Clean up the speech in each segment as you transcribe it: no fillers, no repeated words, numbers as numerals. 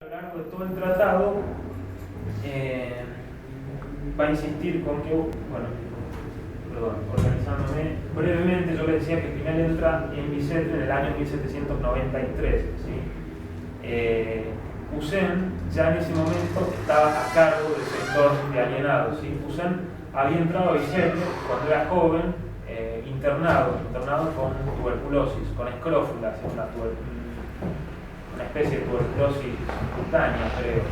lo largo de todo el tratado va a insistir con que, organizándome brevemente, yo les decía que Pinel entra en Bicêtre en el año 1793, ¿sí? Poussin ya en ese momento estaba a cargo del sector de alienados, ¿sí? Poussin había entrado a Bicêtre cuando era joven, internado con tuberculosis, con escrófulas, una especie de tuberculosis cutánea, creo.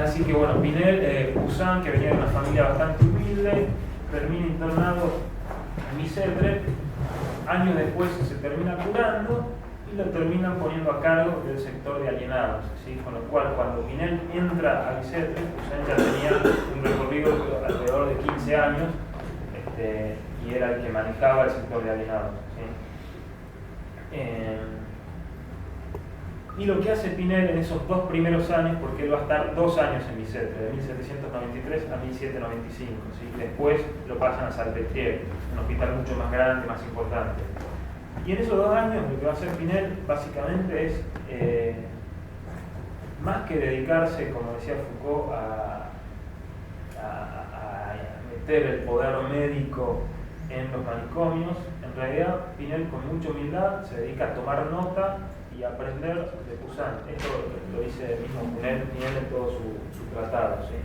Así que bueno, Poussin, que venía de una familia bastante humilde, termina internado en Bicêtre. Años después se termina curando y lo terminan poniendo a cargo del sector de alienados, ¿sí? Con lo cual, cuando Pinel entra a Bicêtre, Poussin ya tenía un recorrido de alrededor de 15 años y era el que manejaba el sector de alienados, ¿sí? Y lo que hace Pinel en esos 2 primeros años, porque él va a estar 2 años en Bicêtre, de 1793 a 1795, ¿sí? Después lo pasan a Salpêtrière, un hospital mucho más grande, más importante. Y en esos 2 años lo que va a hacer Pinel básicamente es, más que dedicarse, como decía Foucault, a meter el poder médico en los manicomios, en realidad Pinel con mucha humildad se dedica a tomar nota y aprender de Poussin. Esto lo dice el mismo Pinel en todo su tratado, ¿sí?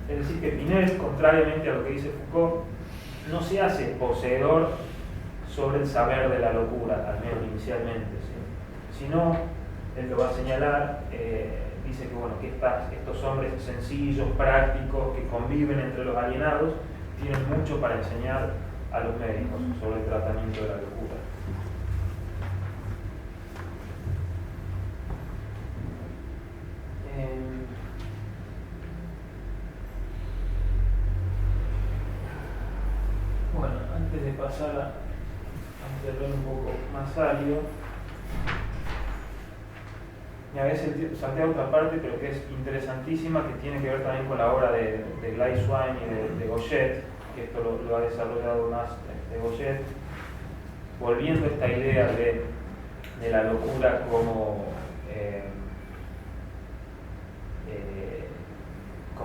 Es decir, que Pinel, contrariamente a lo que dice Foucault, no se hace poseedor sobre el saber de la locura, al menos inicialmente, ¿sí? Sino, él lo va a señalar, dice que, bueno, que estos hombres sencillos, prácticos, que conviven entre los alienados, tienen mucho para enseñar a los médicos sobre el tratamiento de la locura. Bueno, antes de pasar a un terreno un poco más árido, me había salteado otra parte, pero que es interesantísima, que tiene que ver también con la obra de Gley-Swain y de Gauchet, que esto lo ha desarrollado más de Gauchet, volviendo a esta idea de la locura como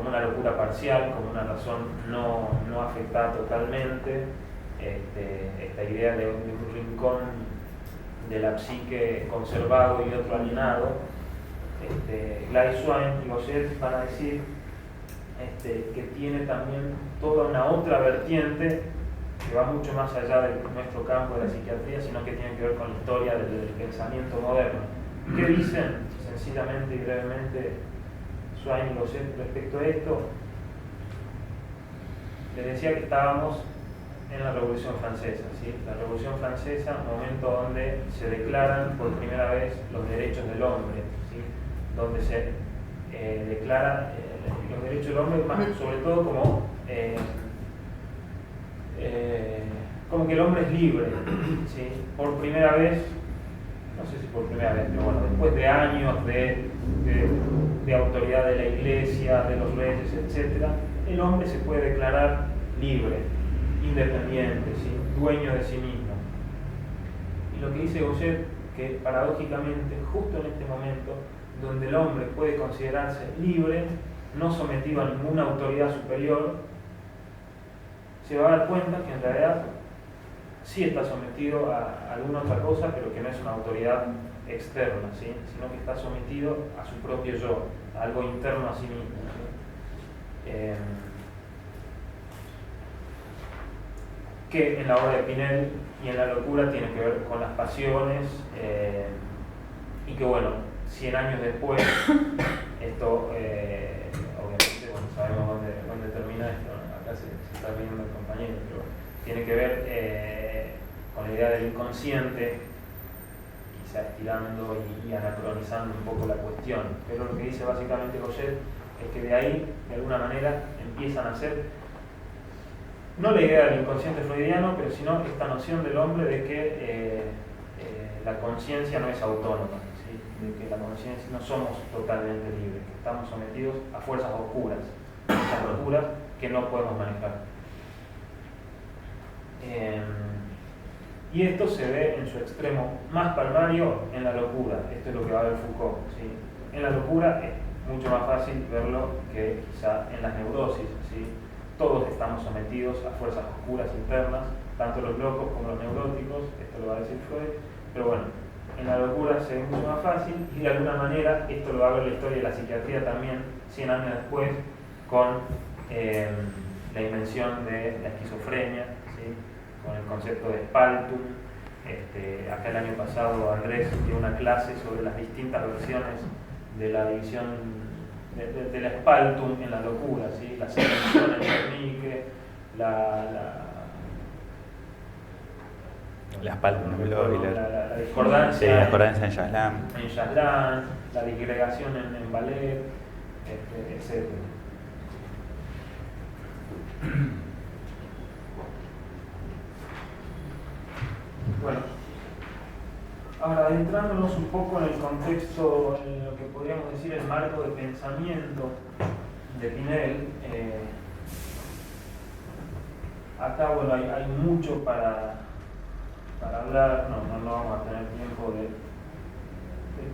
una locura parcial, como una razón no afectada totalmente, esta idea de un rincón de la psique conservado y otro alienado. Gley-Swain y Gauchet van a decir que tiene también toda una otra vertiente que va mucho más allá de nuestro campo de la psiquiatría, sino que tiene que ver con la historia del pensamiento moderno. ¿Qué dicen, sencillamente y brevemente, Swain y Gauchet respecto a esto? Les decía que estábamos en la Revolución Francesa, ¿sí? La Revolución Francesa, momento donde se declaran por primera vez los derechos del hombre, ¿sí? Donde se declaran los derechos del hombre, más sobre todo como que el hombre es libre, ¿sí? Por primera vez, no sé si por primera vez, pero bueno, después de años de autoridad de la Iglesia, de los reyes, etc., el hombre se puede declarar libre, independiente, ¿sí? Dueño de sí mismo. Y lo que dice Gauchet, que paradójicamente, justo en este momento, donde el hombre puede considerarse libre, no sometido a ninguna autoridad superior, se va a dar cuenta que en realidad sí está sometido a alguna otra cosa, pero que no es una autoridad externa, ¿sí? Sino que está sometido a su propio yo, a algo interno a sí mismo, ¿sí? Que en la obra de Pinel y en la locura tiene que ver con las pasiones, y que bueno, 100 años después, esto obviamente sabemos dónde termina esto, ¿no? Acá se está viendo el compañero, pero tiene que ver con la idea del inconsciente, quizá estirando y anacronizando un poco la cuestión, pero lo que dice básicamente Gauchet es que de ahí, de alguna manera, empiezan a ser no la idea del inconsciente freudiano, pero sino esta noción del hombre de que la conciencia no es autónoma, ¿sí? De que la conciencia no somos totalmente libres, que estamos sometidos a fuerzas oscuras que no podemos manejar. Y esto se ve en su extremo más palmario en la locura. Esto es lo que va a ver Foucault, ¿sí? En la locura es mucho más fácil verlo que quizá en las neurosis, ¿sí? Todos estamos sometidos a fuerzas oscuras internas, tanto los locos como los neuróticos, esto lo va a decir Freud, pero bueno, en la locura se ve mucho más fácil y de alguna manera esto lo va a ver la historia de la psiquiatría también 100 años después con la invención de la esquizofrenia, ¿sí? Con el concepto de Spaltung. Acá el año pasado Andrés dio una clase sobre las distintas versiones de la división de la Spaltung en la locura, ¿sí? La selección en Wernicke, la Spaltung y la discordancia, sí, la discordancia en Jaslan, la disgregación en Ballet, etc. Bueno, ahora adentrándonos un poco en el contexto, en lo que podríamos decir el marco de pensamiento de Pinel, acá bueno, hay mucho para hablar, no vamos a tener tiempo de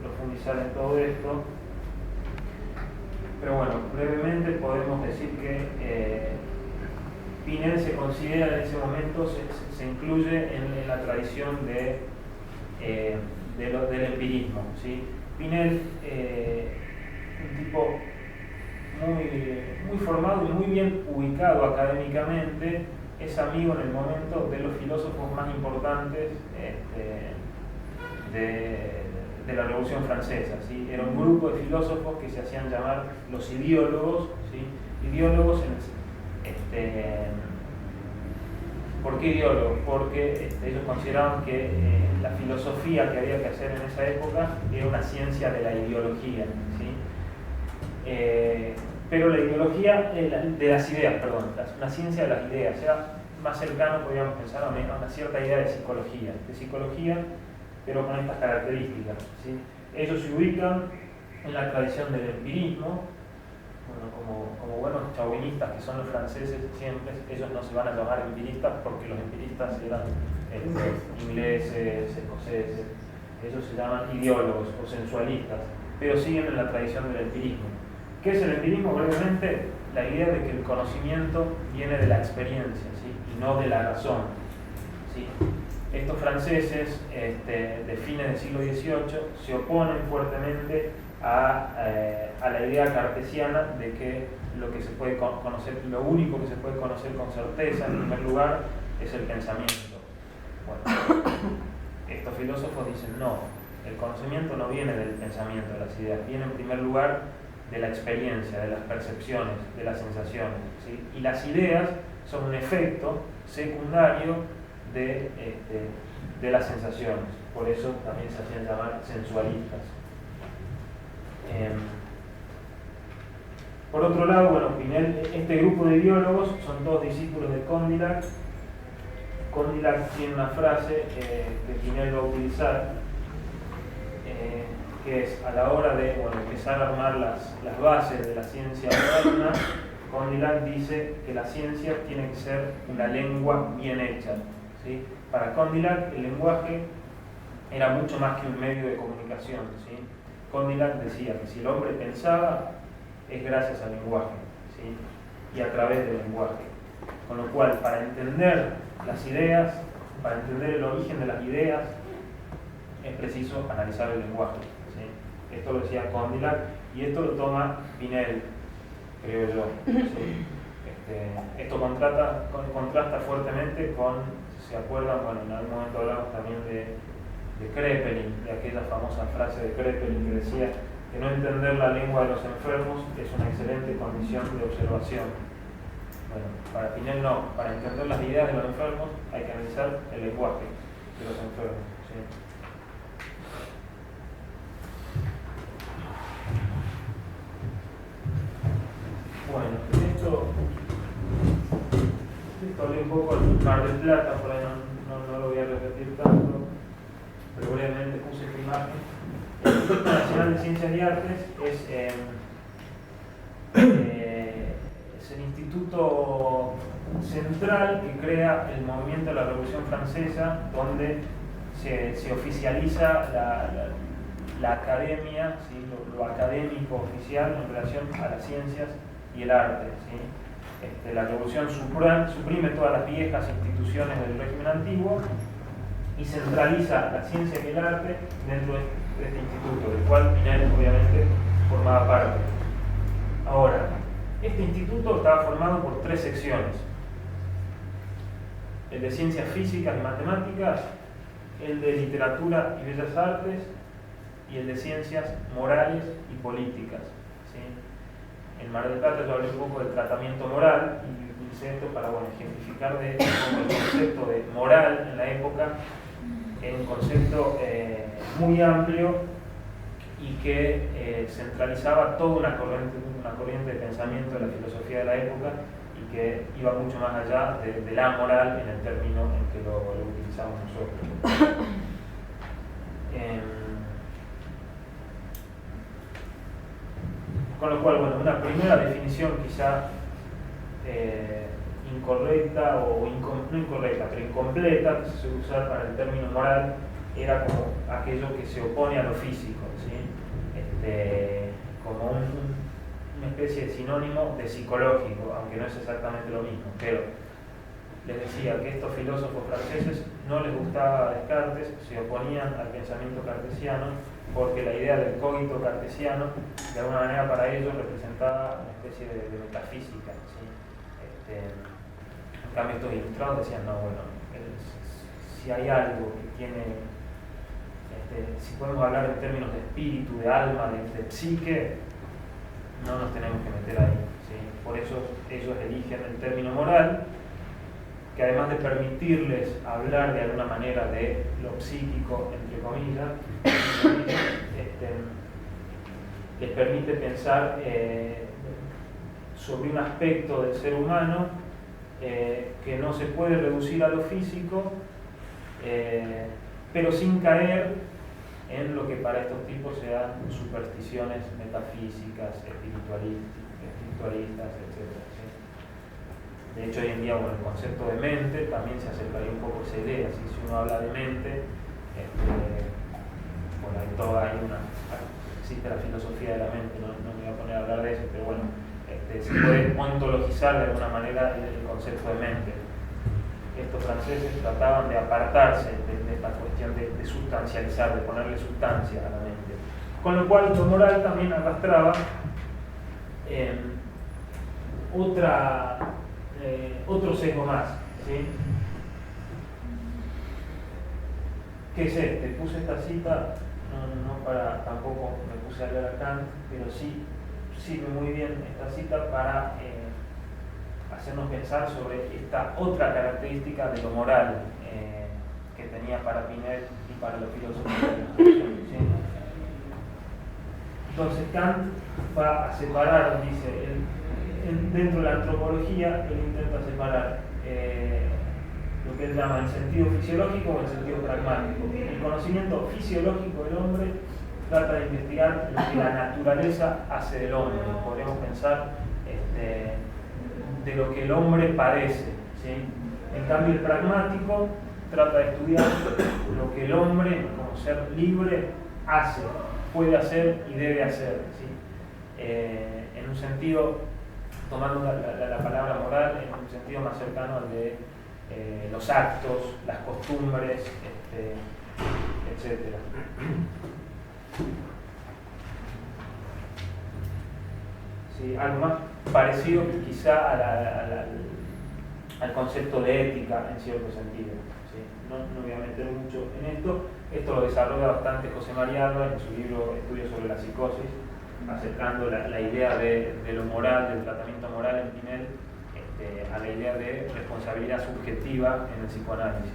profundizar en todo esto, pero bueno, brevemente podemos decir que Pinel se considera en ese momento, se incluye en la tradición del empirismo, ¿sí? Pinel, un tipo muy formado y muy bien ubicado académicamente, es amigo en el momento de los filósofos más importantes de la Revolución Francesa, ¿sí? Era un grupo de filósofos que se hacían llamar los ideólogos, ¿sí? Ideólogos ¿por qué ideólogos? Porque ellos consideraban que la filosofía que había que hacer en esa época era una ciencia de la ideología, ¿sí? Pero la ideología de las ideas, perdón, una ciencia de las ideas, o sea, más cercano podríamos pensar a una cierta idea de psicología, pero con estas características, ¿sí? Ellos se ubican en la tradición del empirismo. Bueno, como buenos chauvinistas que son los franceses, siempre ellos no se van a llamar empiristas porque los empiristas eran ingleses, escoceses, ellos se llaman ideólogos o sensualistas, pero siguen en la tradición del empirismo. ¿Qué es el empirismo? Brevemente, la idea de que el conocimiento viene de la experiencia, ¿sí? Y no de la razón, ¿sí? Estos franceses de fines del siglo XVIII se oponen fuertemente a la idea cartesiana de que lo que se puede conocer, lo único que se puede conocer con certeza, en primer lugar, es el pensamiento. Bueno, estos filósofos dicen no, el conocimiento no viene del pensamiento, de las ideas, viene en primer lugar de la experiencia, de las percepciones, de las sensaciones, ¿sí? Y las ideas son un efecto secundario de las sensaciones, por eso también se hacían llamar sensualistas. Por otro lado, bueno, Pinel, este grupo de ideólogos son todos discípulos de Condillac. Condillac tiene una frase que Pinel va a utilizar, que es a la hora de empezar a armar las bases de la ciencia moderna. Condillac dice que la ciencia tiene que ser una lengua bien hecha, ¿sí? Para Condillac el lenguaje era mucho más que un medio de comunicación, ¿sí? Condillac decía que si el hombre pensaba es gracias al lenguaje, ¿sí? Y a través del lenguaje. Con lo cual, para entender las ideas, para entender el origen de las ideas, es preciso analizar el lenguaje, ¿sí? Esto lo decía Condillac y esto lo toma Pinel, creo yo, ¿sí? Esto contrasta fuertemente con, si se acuerdan, bueno, en algún momento hablamos también de Kraepelin, de aquella famosa frase de Kraepelin que decía que no entender la lengua de los enfermos es una excelente condición de observación. Bueno, para Pinel no, para entender las ideas de los enfermos hay que analizar el lenguaje de los enfermos, ¿sí? Bueno, esto hablé un poco del Mar del Plata, por ahí no lo voy a repetir tanto, pero brevemente puse esta imagen. El Instituto Nacional de Ciencias y Artes es el instituto central que crea el movimiento de la Revolución Francesa, donde se oficializa la academia, ¿sí? lo académico oficial en relación a las ciencias y el arte. ¿Sí? La Revolución suprime todas las viejas instituciones del régimen antiguo y centraliza la ciencia y el arte dentro de este instituto, del cual Pinel obviamente formaba parte. Ahora, este instituto estaba formado por 3 secciones: el de ciencias físicas y matemáticas, el de literatura y bellas artes y el de ciencias morales y políticas. ¿Sí? En Mar del Plata yo hablé un poco del tratamiento moral y utilicé esto para ejemplificar de cómo el concepto de moral en la época era un concepto muy amplio y que centralizaba toda una corriente de pensamiento de la filosofía de la época y que iba mucho más allá de la moral en el término en que lo utilizamos nosotros. Con lo cual, bueno, una primera definición quizá incorrecta o no incorrecta, pero incompleta, que se suele usar para el término moral, era como aquello que se opone a lo físico, ¿sí? Como una especie de sinónimo de psicológico, aunque no es exactamente lo mismo. Pero les decía que estos filósofos franceses no les gustaba Descartes, se oponían al pensamiento cartesiano, porque la idea del cogito cartesiano, de alguna manera para ellos, representaba una especie de metafísica, ¿sí? En cambio estos ilustrados decían, no, bueno, si hay algo que tiene, si podemos hablar en términos de espíritu, de alma, de psique, no nos tenemos que meter ahí, ¿sí? Por eso ellos eligen el término moral, que además de permitirles hablar de alguna manera de lo psíquico, entre comillas, les permite pensar sobre un aspecto del ser humano que no se puede reducir a lo físico, pero sin caer en lo que para estos tipos sean supersticiones metafísicas, espiritualistas, etc. ¿Sí? De hecho, hoy en día, bueno, el concepto de mente también se acercaría un poco a esa idea. ¿Sí? Si uno habla de mente, bueno, existe la filosofía de la mente, no me voy a poner a hablar de eso, pero bueno, se puede ontologizar de alguna manera el concepto de mente. Estos franceses trataban de apartarse de esta cuestión de sustancializar, de ponerle sustancia a la mente. Con lo cual, lo moral también arrastraba otro sesgo más, ¿sí? ¿Qué es este? Puse esta cita, no para, tampoco me puse a leer a Kant, pero sí sirve muy bien esta cita para hacernos pensar sobre esta otra característica de lo moral que tenía para Pinel y para los filósofos de la construcción, ¿sí? Entonces Kant va a separar, dice, dentro de la antropología, él intenta separar lo que él llama el sentido fisiológico o el sentido pragmático. El conocimiento fisiológico del hombre trata de investigar lo que la naturaleza hace del hombre. Podríamos pensar de lo que el hombre padece, ¿sí? En cambio, el pragmático trata de estudiar lo que el hombre, como ser libre, hace, puede hacer y debe hacer, ¿sí? En un sentido, tomando la palabra moral, en un sentido más cercano al de los actos, las costumbres, etc. Sí, algo más parecido quizá al concepto de ética en cierto sentido. ¿Sí? No voy a meter mucho en esto. Esto lo desarrolla bastante José María Alba en su libro Estudios sobre la psicosis, acercando la idea de lo moral, del tratamiento moral en Pinel, a la idea de responsabilidad subjetiva en el psicoanálisis.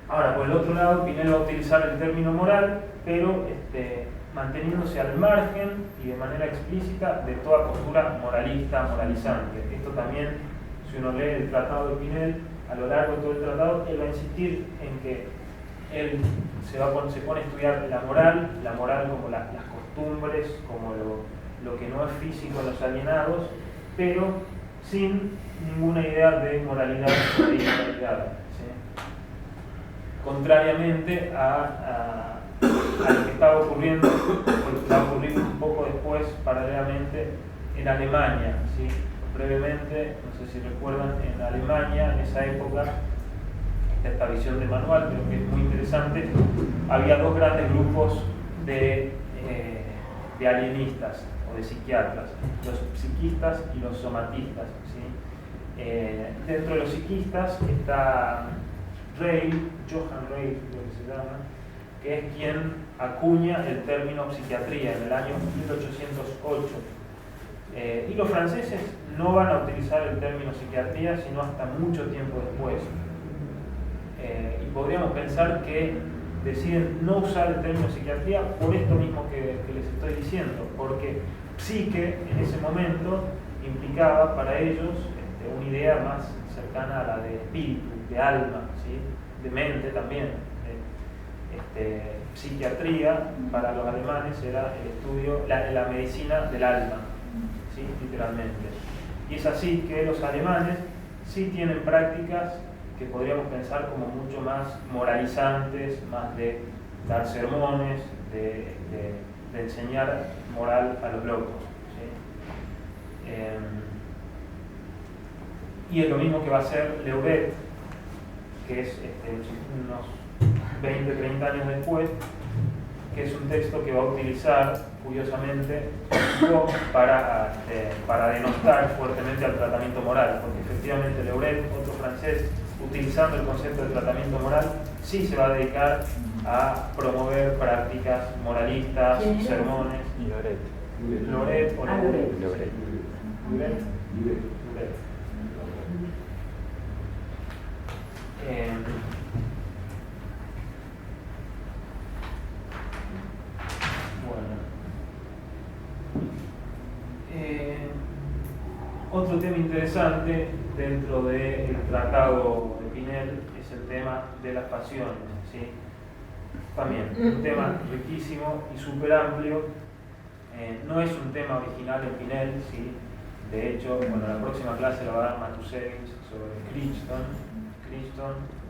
Ahora, por el otro lado, Pinel va a utilizar el término moral, pero manteniéndose al margen y de manera explícita de toda postura moralista, moralizante. Esto también, si uno lee el tratado de Pinel, a lo largo de todo el tratado, él va a insistir en que él se pone a estudiar la moral como las costumbres, como lo que no es físico en los alienados, pero sin ninguna idea de moralidad o de inmoralidad, ¿sí? Contrariamente a lo que estaba ocurriendo, porque va a ocurrir un poco después, paralelamente, en Alemania, ¿sí? Brevemente, no sé si recuerdan, en Alemania, en esa época, esta visión de manual, creo que es muy interesante, había dos grandes grupos de alienistas o de psiquiatras, los psiquistas y los somatistas, ¿sí? Dentro de los psiquistas está Johann Reil, creo que se llama, que es quien acuña el término psiquiatría en el año 1808. Y los franceses no van a utilizar el término psiquiatría sino hasta mucho tiempo después. Y podríamos pensar que deciden no usar el término psiquiatría por esto mismo que les estoy diciendo, porque psique en ese momento implicaba para ellos una idea más cercana a la de espíritu, de alma, ¿sí? De mente también. Psiquiatría para los alemanes era el estudio, la medicina del alma, ¿sí? Literalmente. Y es así que los alemanes sí tienen prácticas que podríamos pensar como mucho más moralizantes, más de dar sermones, de enseñar moral a los locos, ¿sí? Y es lo mismo que va a hacer Leuret, que es unos 20, 30 años después, que es un texto que va a utilizar, curiosamente, para denostar fuertemente al tratamiento moral, porque efectivamente Leuret, otro francés, utilizando el concepto de tratamiento moral, sí se va a dedicar a promover prácticas moralistas, sermones. Leuret o Leuret. Otro tema interesante dentro del tratado de Pinel es el tema de las pasiones, ¿sí? También un tema riquísimo y súper amplio. No es un tema original en Pinel, ¿sí? De hecho, bueno, la próxima clase la va a dar Matusevich sobre Crichton,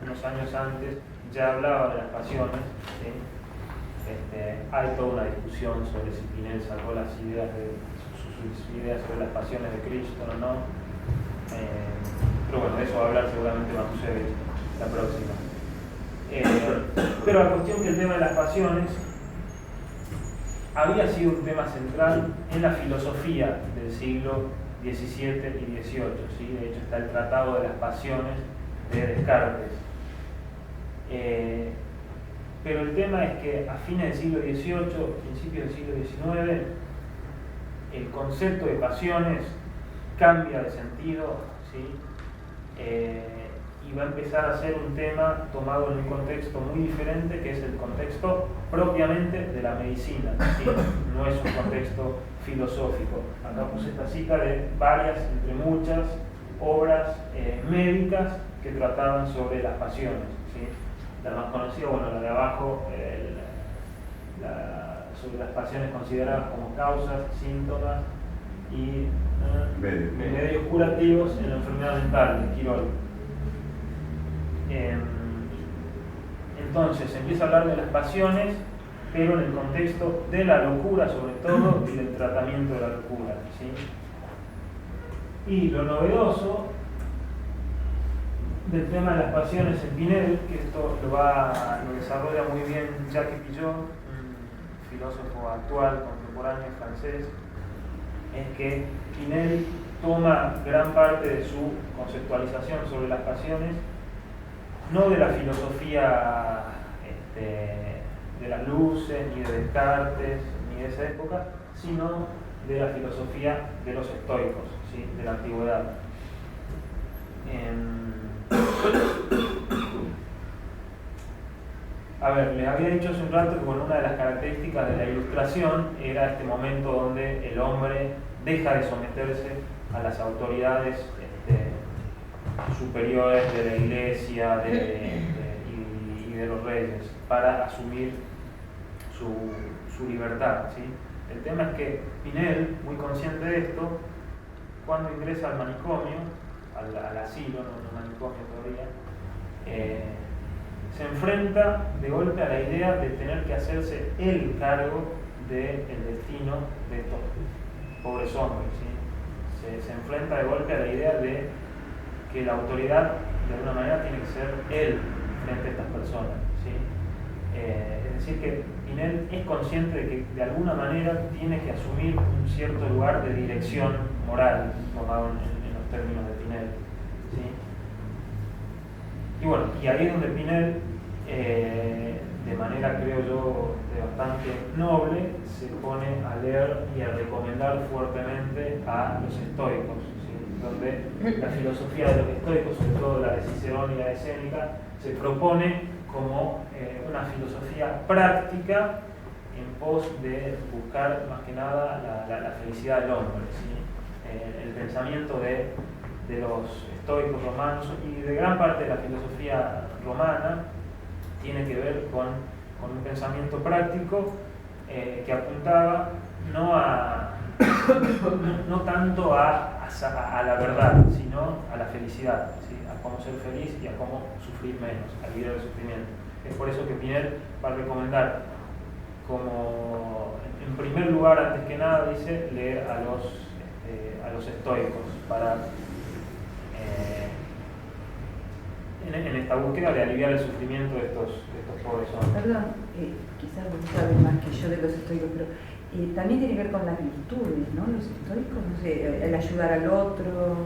unos años antes, ya hablaba de las pasiones, ¿sí? Hay toda una discusión sobre si Pinel sacó sus ideas sobre las pasiones de Crichton o no. Pero bueno, de eso va a hablar seguramente Matusevich la próxima. Pero la cuestión que el tema de las pasiones había sido un tema central en la filosofía del siglo XVII y XVIII, ¿sí? De hecho está el Tratado de las Pasiones de Descartes. Pero el tema es que a fines del siglo XVIII, principios del siglo XIX, el concepto de pasiones cambia de sentido, ¿sí? Y va a empezar a ser un tema tomado en un contexto muy diferente, que es el contexto propiamente de la medicina, ¿sí? No es un contexto filosófico. Acá puse esta cita de varias, entre muchas, obras médicas que trataban sobre las pasiones, ¿sí? La más conocida, bueno, la de abajo, sobre las pasiones consideradas como causas, síntomas y medios curativos en la enfermedad mental de Quirol. Entonces empieza a hablar de las pasiones, pero en el contexto de la locura sobre todo y del tratamiento de la locura, ¿sí? Y lo novedoso del tema de las pasiones en Pinel, que esto lo desarrolla muy bien Jacques Pillot, un filósofo actual, contemporáneo francés, es que Pinel toma gran parte de su conceptualización sobre las pasiones no de la filosofía de las luces, ni de Descartes, ni de esa época, sino de la filosofía de los estoicos, ¿sí? De la antigüedad. A ver, les había dicho hace un rato que una de las características de la Ilustración era este momento donde el hombre deja de someterse a las autoridades superiores de la Iglesia y de los reyes para asumir su libertad, ¿sí? El tema es que Pinel, muy consciente de esto, cuando ingresa al manicomio, al asilo, no manicomio todavía, se enfrenta de golpe a la idea de tener que hacerse el cargo del destino de estos pobres hombres, ¿sí? Se enfrenta de golpe a la idea de que la autoridad de alguna manera tiene que ser él frente a estas personas, ¿sí? Es decir, que Pinel es consciente de que de alguna manera tiene que asumir un cierto lugar de dirección moral, tomado en los términos de Pinel, ¿sí? Y bueno, y ahí es donde Pinel, de manera creo yo bastante noble, se pone a leer y a recomendar fuertemente a los estoicos, ¿sí? Donde la filosofía de los estoicos, sobre todo la de Cicerón y la de Séneca, se propone como una filosofía práctica en pos de buscar más que nada la felicidad del hombre, ¿sí? El pensamiento de los estoicos romanos y de gran parte de la filosofía romana tiene que ver con un pensamiento práctico que apuntaba no tanto a la verdad, sino a la felicidad, ¿sí? A cómo ser feliz y a cómo sufrir menos, aliviar el sufrimiento. Es por eso que Pinel va a recomendar, como en primer lugar, antes que nada, dice, leer a los estoicos para en esta búsqueda de aliviar el sufrimiento de estos pobres hombres. Perdón, quizás vos sabés más que yo de los estoicos, pero también tiene que ver con las virtudes, ¿no? Los estoicos, no sé, el ayudar al otro,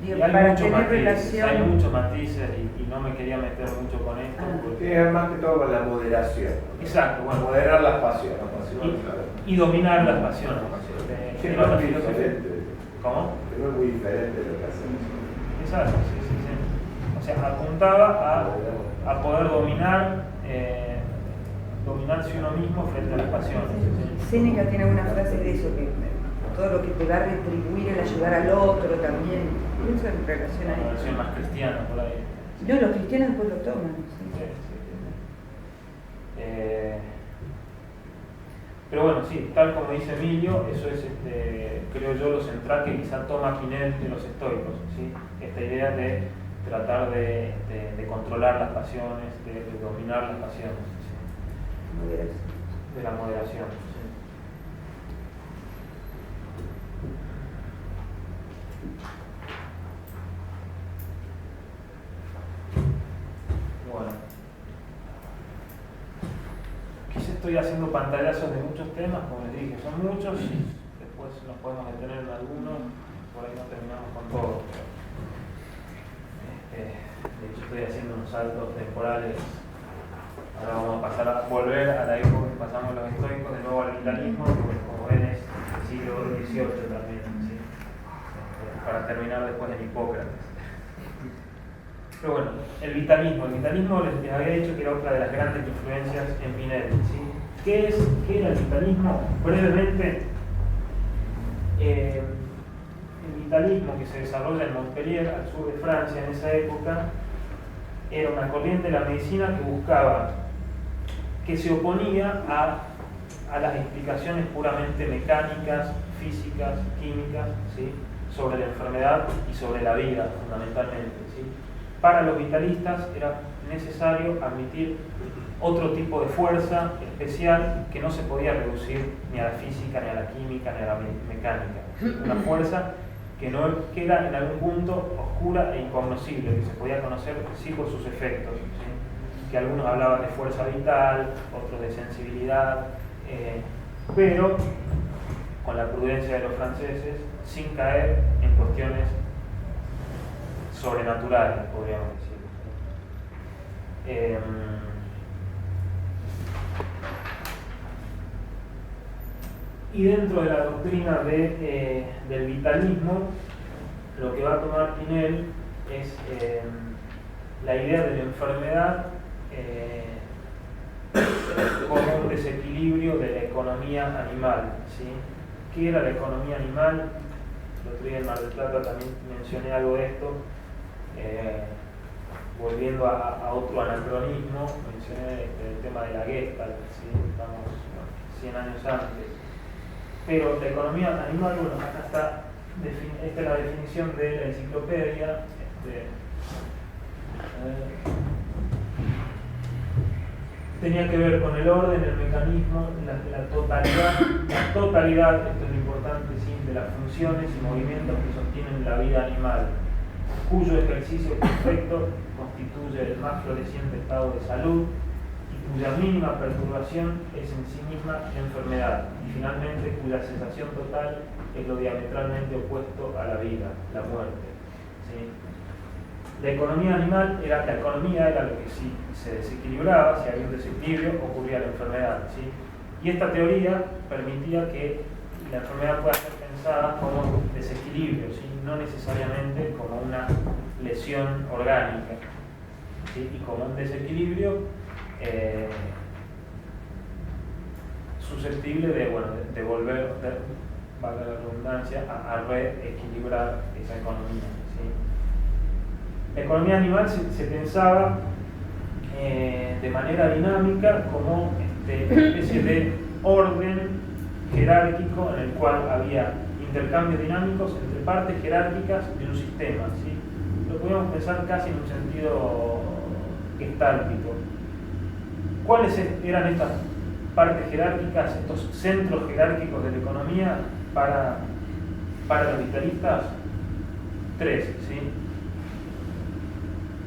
digo, para tener relación. Hay muchos matices y no me quería meter mucho con esto. Tiene que ver más que todo con la moderación. Exacto, bueno. Moderar las pasiones. Y dominar las pasiones. Que no es muy diferente. ¿Cómo? Que no es muy diferente de lo que hacemos. Exacto, sí. O sea, apuntaba a poder dominarse uno mismo frente a las pasiones. Séneca tiene una frase de eso, que todo lo que te va a retribuir el ayudar al otro también. Eso en relación a Una eso. versión más cristiana por ahí. No, los cristianos después lo toman. ¿Sí? Pero bueno, sí, tal como dice Emilio, eso es, creo yo, lo central que quizá toma Pinel de los estoicos, ¿sí? Esta idea de tratar de controlar las pasiones, de dominar las pasiones, ¿sí? Moderación. De la moderación. ¿Sí? Bueno. Quizá estoy haciendo pantallazos de muchos temas, como les dije, son muchos y después nos podemos detener en algunos, por ahí no terminamos con todo. De hecho estoy haciendo unos saltos temporales. Ahora vamos a volver a la época que pasamos los estoicos, de nuevo al vitalismo, que como ven es del siglo XVIII también, ¿sí? Para terminar después en Hipócrates. Pero bueno, el vitalismo les había dicho que era otra de las grandes influencias en Pinel, ¿sí? ¿Qué era el vitalismo? Brevemente, el vitalismo que se desarrolla en Montpellier, al sur de Francia en esa época, era una corriente de la medicina que se oponía a las explicaciones puramente mecánicas, físicas, químicas, ¿sí? Sobre la enfermedad y sobre la vida, fundamentalmente, ¿sí? Para los vitalistas era necesario admitir otro tipo de fuerza especial que no se podía reducir ni a la física, ni a la química, ni a la mecánica, ¿sí? Una fuerza que era en algún punto oscura e incognoscible, que se podía conocer sí por sus efectos, ¿sí? Que algunos hablaban de fuerza vital, otros de sensibilidad, pero con la prudencia de los franceses, sin caer en cuestiones sobrenaturales, podríamos decir. Y dentro de la doctrina del vitalismo, lo que va a tomar Pinel es la idea de la enfermedad como un desequilibrio de la economía animal, ¿sí? ¿Qué era la economía animal? El otro día en Mar del Plata también mencioné algo de esto. volviendo a otro anacronismo, mencioné el tema de la Gestalt, ¿sí? Estamos 100 años antes. Pero la economía animal, bueno, acá está, esta es la definición de la enciclopedia. Tenía que ver con el orden, el mecanismo, la totalidad, esto es lo importante, ¿sí?, de las funciones y movimientos que sostienen la vida animal, cuyo ejercicio perfecto constituye el más floreciente estado de salud y cuya mínima perturbación es en sí misma la enfermedad, y finalmente cuya cesación total es lo diametralmente opuesto a la vida, la muerte, ¿sí? La economía animal era lo que si se desequilibraba, si había un desequilibrio, ocurría la enfermedad, ¿sí? Y esta teoría permitía que la enfermedad pueda ser pensada como desequilibrio, ¿sí?, no necesariamente como una lesión orgánica, ¿sí?, y como un desequilibrio susceptible de volver, valga la redundancia, a reequilibrar esa economía, ¿sí? La economía animal se pensaba de manera dinámica como una especie de orden jerárquico en el cual había intercambios dinámicos entre partes jerárquicas de un sistema, ¿sí? Lo podemos pensar casi en un sentido gestáltico. ¿Cuáles eran estas partes jerárquicas, estos centros jerárquicos de la economía para los vitalistas? 3, ¿sí?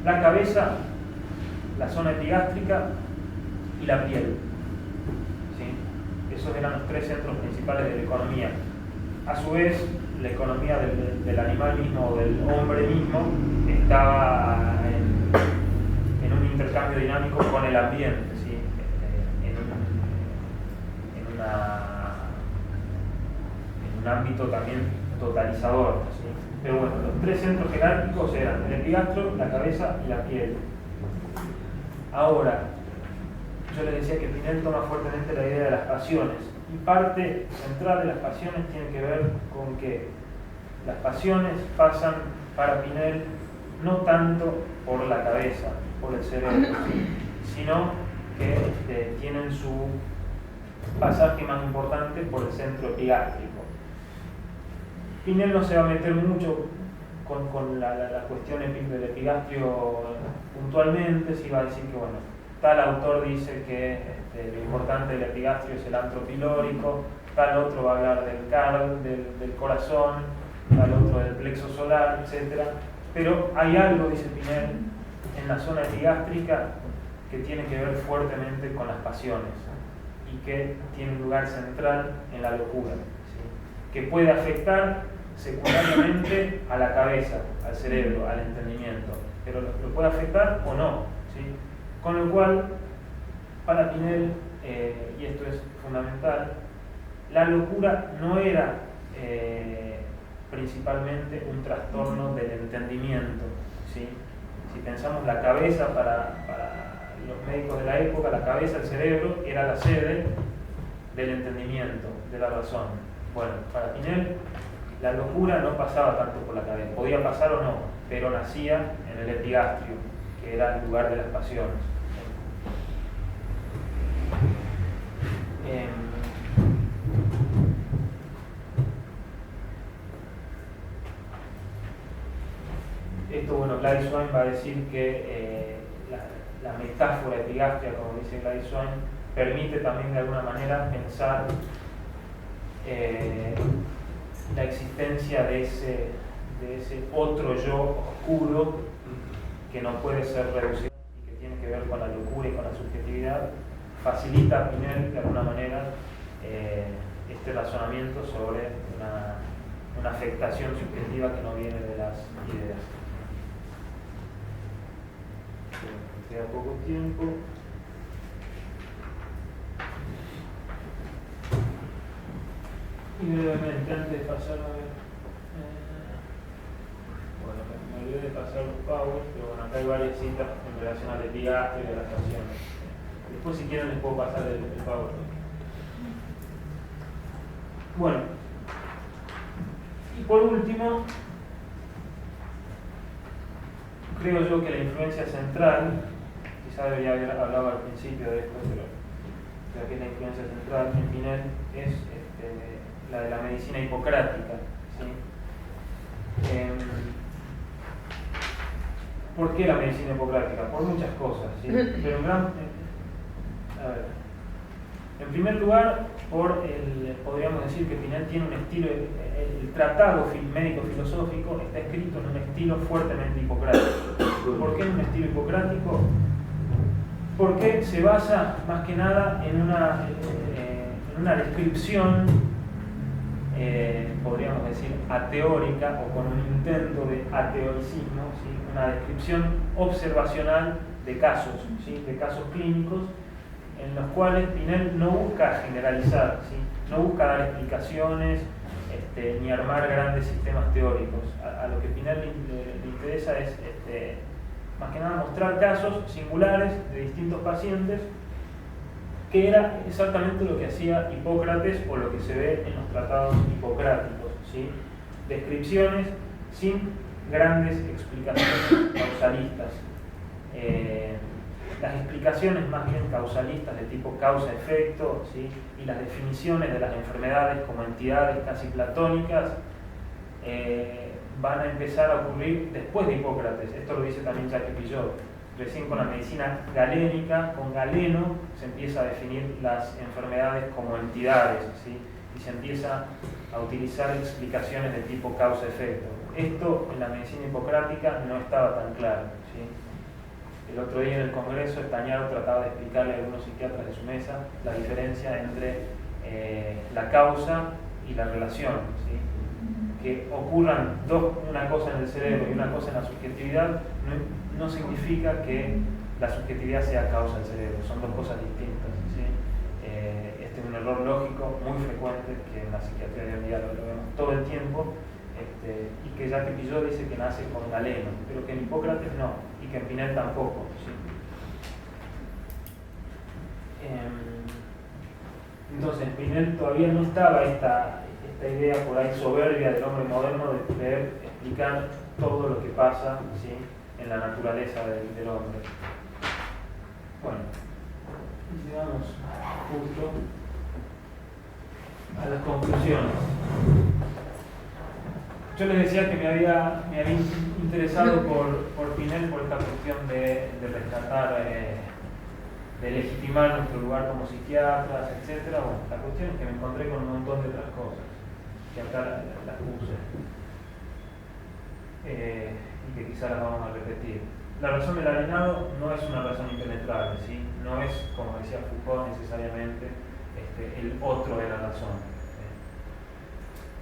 La cabeza, la zona epigástrica y la piel, ¿sí? Esos eran los 3 centros principales de la economía. A su vez, la economía del animal mismo o del hombre mismo estaba en un intercambio dinámico con el ambiente, ¿sí?, en un ámbito también totalizador, ¿sí? Pero bueno, los 3 centros jerárquicos eran el epigastro, la cabeza y la piel. Ahora, yo les decía que Pinel toma fuertemente la idea de las pasiones, y parte central de las pasiones tiene que ver con que las pasiones pasan para Pinel no tanto por la cabeza, por el cerebro, ¿sí?, sino que tienen su pasaje más importante por el centro epigástrico. Pinel no se va a meter mucho con la cuestión del epigastrio puntualmente, sí va a decir que, bueno, tal autor dice que lo importante del epigastrio es el antro pilórico, tal otro va a hablar del corazón, tal otro del plexo solar, etc. Pero hay algo, dice Pinel, en la zona epigástrica que tiene que ver fuertemente con las pasiones y que tiene un lugar central en la locura, ¿sí?, que puede afectar secundariamente a la cabeza, al cerebro, al entendimiento, pero lo puede afectar o no, ¿sí? Con lo cual, para Pinel, y esto es fundamental, la locura no era principalmente un trastorno del entendimiento, ¿sí? Si pensamos la cabeza para los médicos de la época, la cabeza, el cerebro, era la sede del entendimiento, de la razón. Bueno, para Pinel, la locura no pasaba tanto por la cabeza, podía pasar o no, pero nacía en el epigastrio, que era el lugar de las pasiones. Esto, bueno, Gladys Swain va a decir que la metáfora epigastria, como dice Gladys Swain, permite también de alguna manera pensar la existencia de ese otro yo oscuro que no puede ser reducido y que tiene que ver con la locura y con la subjetividad. Facilita a Pinel de alguna manera este razonamiento sobre una afectación subjetiva que no viene de las ideas. Me queda poco tiempo. Y brevemente, antes de pasar a ver, bueno, me olvidé de pasar los powers, pero bueno, acá hay varias citas en relación al epigastrio y a las pasiones. Después, si quieren, les puedo pasar el power. Bueno, y por último, creo yo que la influencia central, quizá debería haber hablado al principio de esto, pero creo que la influencia central en Pinel es la de la medicina hipocrática, ¿sí? ¿Por qué la medicina hipocrática? Por muchas cosas, ¿sí? Pero en primer lugar, podríamos decir que Pinel tiene un estilo, el tratado médico-filosófico está escrito en un estilo fuertemente hipocrático. ¿Por qué en un estilo hipocrático? Porque se basa más que nada en una descripción, podríamos decir, ateórica o con un intento de ateoricismo, ¿sí? Una descripción observacional de casos, ¿sí? De casos clínicos, en los cuales Pinel no busca generalizar, ¿sí? No busca dar explicaciones ni armar grandes sistemas teóricos. A lo que Pinel le interesa es más que nada mostrar casos singulares de distintos pacientes, que era exactamente lo que hacía Hipócrates o lo que se ve en los tratados hipocráticos, ¿sí? Descripciones sin grandes explicaciones causalistas. Las explicaciones más bien causalistas de tipo causa-efecto, ¿sí? Y las definiciones de las enfermedades como entidades casi platónicas van a empezar a ocurrir después de Hipócrates. Esto lo dice también Jacques Pillot. Recién con la medicina galénica, con Galeno, se empieza a definir las enfermedades como entidades, ¿sí? Y se empieza a utilizar explicaciones de tipo causa-efecto. Esto en la medicina hipocrática no estaba tan claro, ¿sí? El otro día en el Congreso, Estañaro trataba de explicarle a algunos psiquiatras de su mesa la diferencia entre la causa y la relación, ¿sí? Que ocurran una cosa en el cerebro y una cosa en la subjetividad no significa que la subjetividad sea causa del cerebro, son dos cosas distintas, ¿sí? Este es un error lógico muy frecuente que en la psiquiatría de hoy en día lo vemos todo el tiempo, y que Jacques Pillot dice que nace con Galeno, pero que en Hipócrates no, y que en Pinel tampoco, ¿sí? Entonces en Pinel todavía no estaba esta idea por ahí soberbia del hombre moderno de poder explicar todo lo que pasa, ¿sí? En la naturaleza del hombre. Bueno, llegamos justo a las conclusiones. Yo les decía que me había interesado por Pinel por esta cuestión de rescatar, de legitimar nuestro lugar como psiquiatras, etc. Bueno, la cuestión es que me encontré con un montón de otras cosas, que acá las puse, y que quizás las vamos a repetir. La razón del alienado no es una razón impenetrable, ¿sí? No es, como decía Foucault, necesariamente el otro de la razón.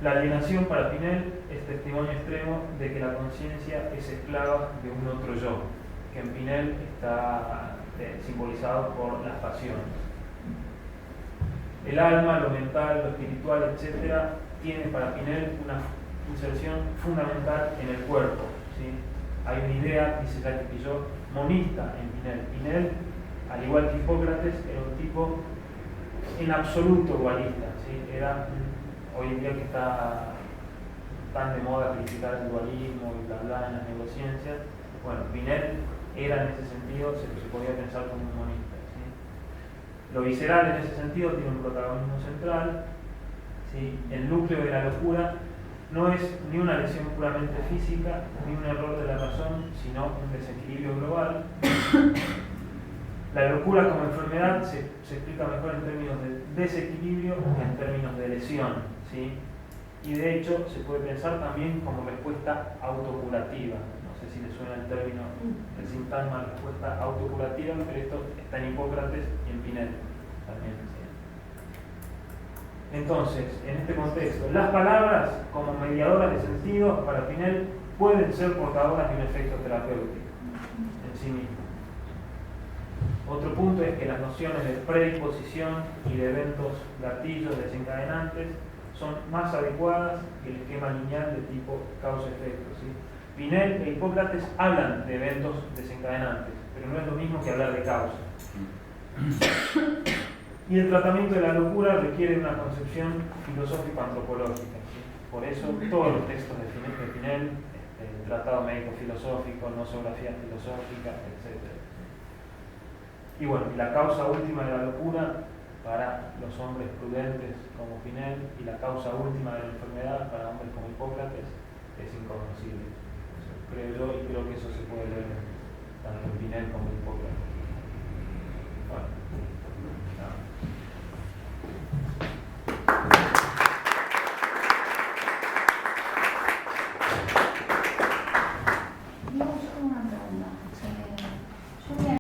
La alienación para Pinel es testimonio extremo de que la conciencia es esclava de un otro yo, que en Pinel está simbolizado por las pasiones. El alma, lo mental, lo espiritual, etc., tiene para Pinel una inserción fundamental en el cuerpo, ¿sí? Hay una idea, dice Jacques Pillot, monista en Pinel. Pinel, al igual que Hipócrates, era un tipo en absoluto dualista, ¿sí? Era hoy en día que está tan de moda criticar el dualismo y bla bla en las neurociencias. Bueno, Pinel era en ese sentido, se podía pensar como un monista, ¿sí? Lo visceral en ese sentido tiene un protagonismo central, ¿sí? El núcleo de la locura no es ni una lesión puramente física, ni un error de la razón, sino un desequilibrio global. La locura como enfermedad se explica mejor en términos de desequilibrio que en términos de lesión, ¿sí? Y de hecho se puede pensar también como respuesta autocurativa. No sé si le suena el término, el sintagma respuesta autocurativa, pero esto está en Hipócrates y en Pinel también, ¿sí? Entonces, en este contexto, las palabras como mediadoras de sentido para Pinel pueden ser portadoras de un efecto terapéutico en sí mismo. Otro punto es que las nociones de predisposición y de eventos gatillos desencadenantes son más adecuadas que el esquema lineal de tipo causa-efecto, ¿sí? Pinel e Hipócrates hablan de eventos desencadenantes, pero no es lo mismo que hablar de causa. Y el tratamiento de la locura requiere una concepción filosófico-antropológica, ¿sí? Por eso todos los textos de Pinel tratado médico-filosófico, nosografía filosófica, etc. Y bueno, la causa última de la locura para los hombres prudentes como Pinel y la causa última de la enfermedad para hombres como Hipócrates es inconocible. Creo yo, y creo que eso se puede ver tanto en Pinel como en Hipócrates. Bueno.